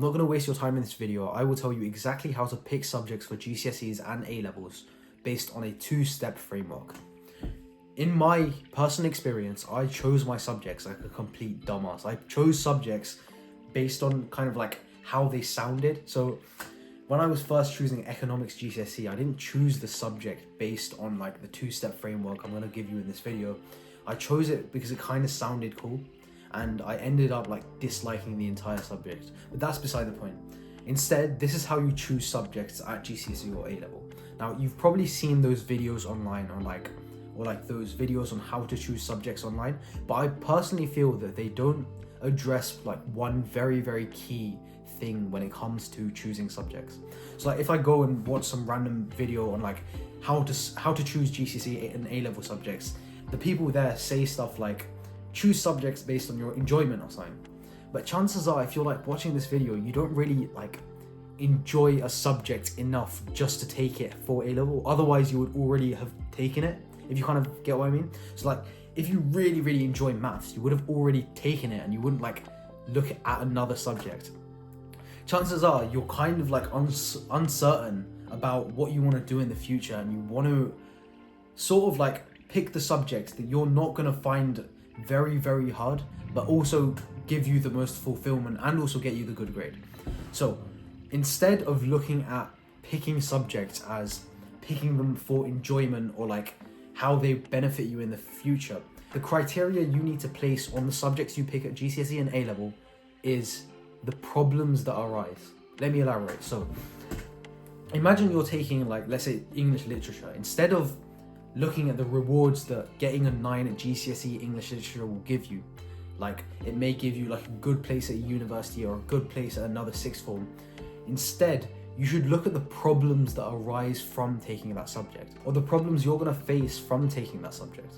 not going to waste your time in this video. I will tell you exactly how to pick subjects for GCSEs and A-levels based on a two-step framework. In my personal experience, I chose my subjects like a complete dumbass. I chose subjects based on kind of like how they sounded. So when I was first choosing economics GCSE, I didn't choose the subject based on like the two-step framework I'm going to give you in this video. I chose it because it kind of sounded cool, and I ended up like disliking the entire subject. But that's beside the point. Instead, this is how you choose subjects at GCSE or A-level. Now, you've probably seen those videos online or those videos on how to choose subjects online, but I personally feel that they don't address like one very, very key thing when it comes to choosing subjects. So like if I go and watch some random video on like how to choose GCSE and A-level subjects, the people there say stuff like choose subjects based on your enjoyment or something. But chances are, if you're like watching this video, you don't really like enjoy a subject enough just to take it for A-level. Otherwise, you would already have taken it, if you kind of get what I mean. So like if you really, really enjoy maths, you would have already taken it and you wouldn't like look at another subject. Chances are you're kind of like uncertain about what you want to do in the future, and you want to sort of like pick the subjects that you're not going to find very, very hard, but also give you the most fulfillment and also get you the good grade. So instead of looking at picking subjects as picking them for enjoyment or like how they benefit you in the future, the criteria you need to place on the subjects you pick at GCSE and A-level is the problems that arise. Let me elaborate. So imagine you're taking like, let's say, English literature. Instead of looking at the rewards that getting a 9 at GCSE English literature will give you, like it may give you like a good place at university or a good place at another sixth form. Instead, you should look at the problems that arise from taking that subject, or the problems you're going to face from taking that subject.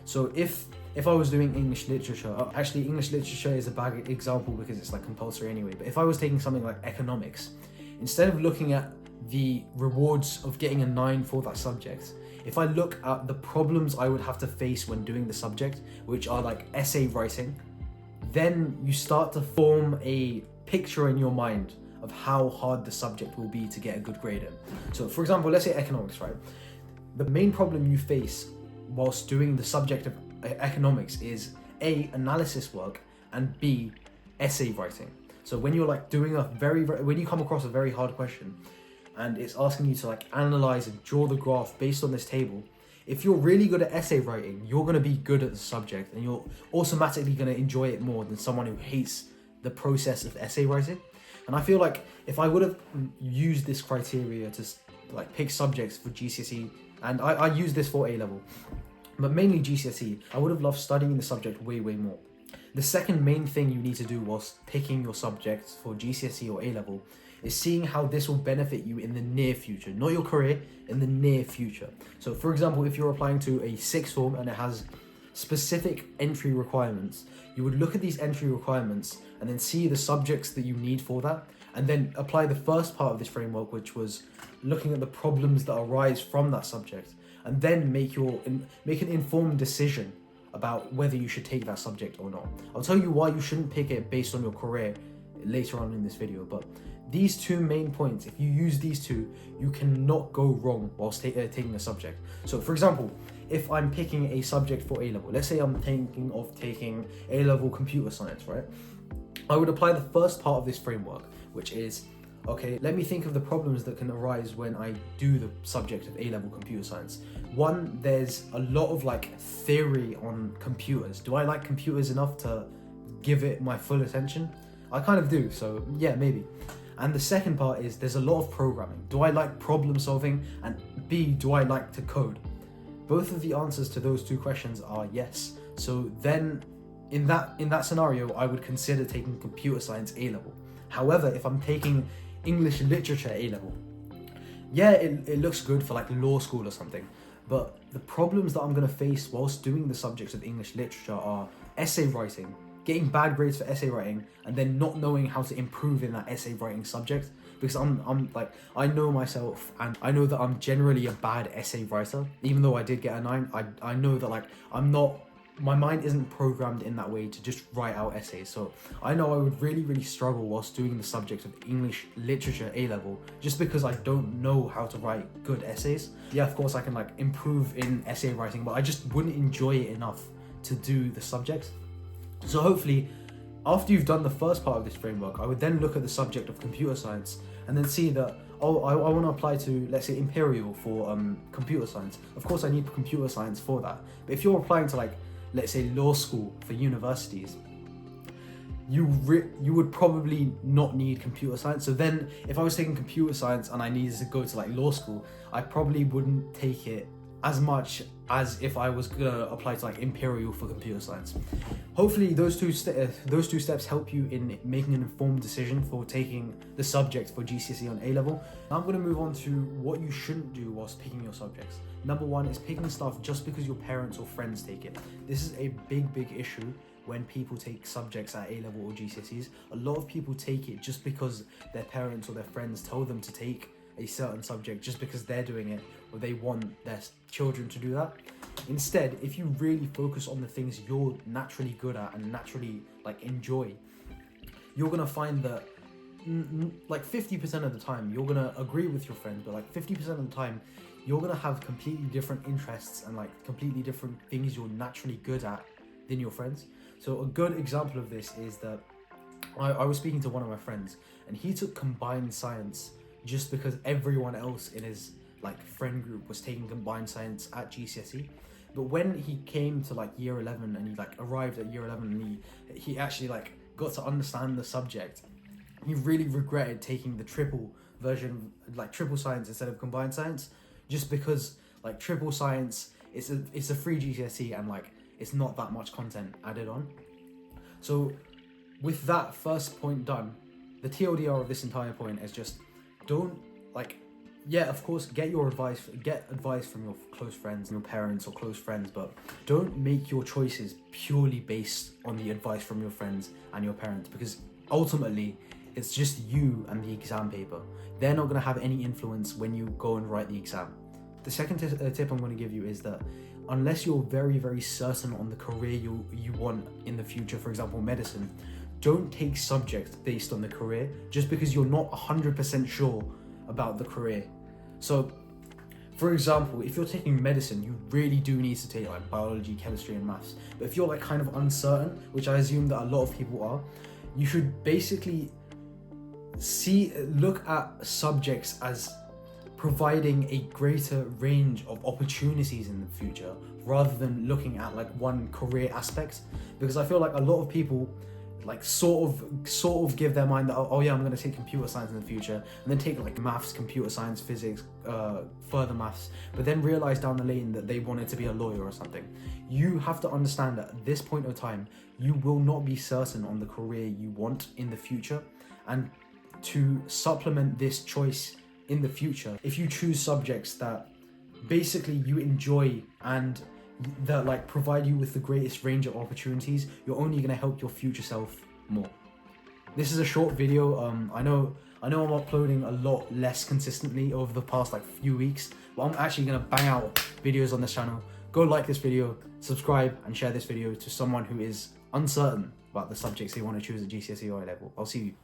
So if I was doing English literature, actually English literature is a bad example because it's like compulsory anyway, but if I was taking something like economics, instead of looking at the rewards of getting a 9 for that subject, if I look at the problems I would have to face when doing the subject, which are like essay writing, then you start to form a picture in your mind of how hard the subject will be to get a good grade in. So for example, let's say economics, right? The main problem you face whilst doing the subject of economics is A, analysis work, and B, essay writing. So when you're like doing when you come across a very hard question and it's asking you to like analyze and draw the graph based on this table, if you're really good at essay writing, you're going to be good at the subject and you're automatically going to enjoy it more than someone who hates the process of essay writing. And I feel like if I would have used this criteria to like pick subjects for GCSE, and I use this for A-level, but mainly GCSE, I would have loved studying the subject way, way more. The second main thing you need to do whilst picking your subjects for GCSE or A-level is seeing how this will benefit you in the near future, not your career, in the near future. So for example, if you're applying to a sixth form and it has specific entry requirements, you would look at these entry requirements and then see the subjects that you need for that, and then apply the first part of this framework, which was looking at the problems that arise from that subject, and then make an informed decision about whether you should take that subject or not. I'll tell you why you shouldn't pick it based on your career later on in this video, but these two main points, if you use these two, you cannot go wrong whilst taking a subject. So for example, if I'm picking a subject for A-level, let's say I'm thinking of taking A-level computer science, right? I would apply the first part of this framework, which is, okay, let me think of the problems that can arise when I do the subject of A-level computer science. One, there's a lot of like theory on computers. Do I like computers enough to give it my full attention? I kind of do, so yeah, maybe. And the second part is there's a lot of programming. Do I like problem solving? And B, do I like to code? Both of the answers to those two questions are yes. So then in that scenario, I would consider taking computer science A-level. However, if I'm taking English literature A-level, yeah, it looks good for like law school or something, but the problems that I'm going to face whilst doing the subjects of English literature are essay writing, getting bad grades for essay writing, and then not knowing how to improve in that essay writing subject, because I'm like, I know myself and I know that I'm generally a bad essay writer. Even though I did get a 9, I know that like I'm not my mind isn't programmed in that way to just write out essays. So I know I would really struggle whilst doing the subject of English literature A-level, just because I don't know how to write good essays. Yeah, of course I can like improve in essay writing, but I just wouldn't enjoy it enough to do the subject. So hopefully, after you've done the first part of this framework, I would then look at the subject of computer science and then see that, oh, I want to apply to, let's say, Imperial for computer science. Of course I need computer science for that. But if you're applying to, like, let's say, law school for universities, you would probably not need computer science. So then if I was taking computer science and I needed to go to like law school, I probably wouldn't take it as much as if I was gonna apply to like Imperial for computer science. Hopefully those two steps help you in making an informed decision for taking the subject for GCSE on A-level. Now I'm gonna move on to what you shouldn't do whilst picking your subjects. Number one is picking stuff just because your parents or friends take it. This is a big issue when people take subjects at A-level or GCSEs. A lot of people take it just because their parents or their friends tell them to take a certain subject just because they're doing it or they want their children to do that. Instead, if you really focus on the things you're naturally good at and naturally like enjoy, you're gonna find that like 50% of the time you're gonna agree with your friends, but like 50% of the time you're gonna have completely different interests and like completely different things you're naturally good at than your friends. So a good example of this is that I was speaking to one of my friends and he took combined science just because everyone else in his like friend group was taking combined science at GCSE. But when he came to like year 11 and he like arrived at year 11 and he actually like got to understand the subject, he really regretted taking the triple version, like triple science instead of combined science, just because like triple science it's a free GCSE and like it's not that much content added on. So with that first point done, the TLDR of this entire point is just don't like, yeah, of course, get advice from your close friends and your parents or close friends, but don't make your choices purely based on the advice from your friends and your parents, because ultimately it's just you and the exam paper. They're not going to have any influence when you go and write the exam. The second tip I'm going to give you is that unless you're very certain on the career you want in the future, for example medicine, don't take subjects based on the career just because you're not 100% sure about the career. So for example, if you're taking medicine, you really do need to take like biology, chemistry and maths. But if you're like kind of uncertain, which I assume that a lot of people are, you should basically look at subjects as providing a greater range of opportunities in the future rather than looking at like one career aspect. Because I feel like a lot of people like sort of give their mind that, oh yeah, I'm going to take computer science in the future, and then take like maths, computer science, physics, further maths, but then realize down the lane that they wanted to be a lawyer or something. You have to understand that at this point of time, you will not be certain on the career you want in the future, and to supplement this choice in the future, if you choose subjects that basically you enjoy and that like provide you with the greatest range of opportunities, you're only going to help your future self more. This is a short video. I know I'm uploading a lot less consistently over the past like few weeks, but I'm actually going to bang out videos on this channel. Go like this video, subscribe and share this video to someone who is uncertain about the subjects they want to choose at GCSE or A-level. I'll see you.